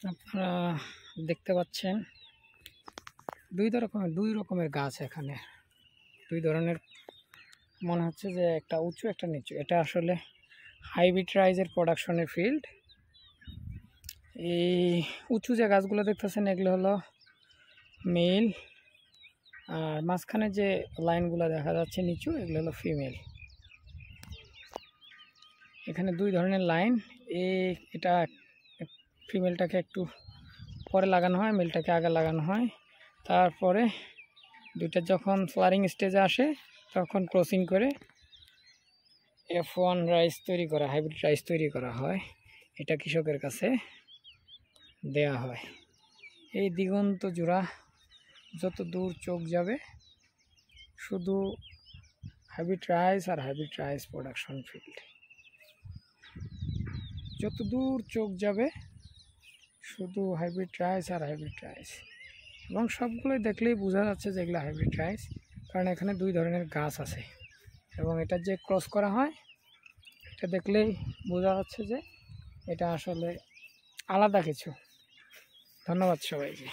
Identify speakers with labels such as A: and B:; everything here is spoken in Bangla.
A: আপনারা দেখতে পাচ্ছেন দুই রকমের গাছ এখানে, দুই ধরনের। মনে হচ্ছে যে একটা উঁচু একটা নিচু। এটা আসলে হাইব্রিড রাইজের প্রোডাকশনের ফিল্ড। এই উঁচু যে গাছগুলো দেখতেছেন এগুলো হলো মেল, আর মাঝখানে যে লাইনগুলো দেখা যাচ্ছে নিচু এগুলো হলো ফিমেল। এখানে দুই ধরনের লাইন। এটা ফিমেলটাকে একটু পরে লাগানো হয়, মেলটাকে আগে লাগানো হয়। তারপরে দুইটা যখন ফ্লারিং স্টেজে আসে তখন ক্রসিং করে F1 রাইস তৈরি করা, হাইব্রিড রাইস তৈরি করা হয়। এটা কৃষকের কাছে দেয়া হয়। এই দিগন্ত জোড়া যত দূর চোখ যাবে শুধু হাইব্রিড রাইস আর হাইব্রিড রাইস প্রোডাকশন ফিল্ড। যত দূর চোখ যাবে শুধু হাইব্রিড রাইস আর হাইব্রিড রাইস, এবং সবগুলোই দেখলেই বোঝা যাচ্ছে যে এগুলো হাইব্রিড রাইস, কারণ এখানে দুই ধরনের গাছ আছে এবং এটা যে ক্রস করা হয় এটা দেখলেই বোঝা যাচ্ছে যে এটা আসলে আলাদা কিছু। ধন্যবাদ সবাইকে।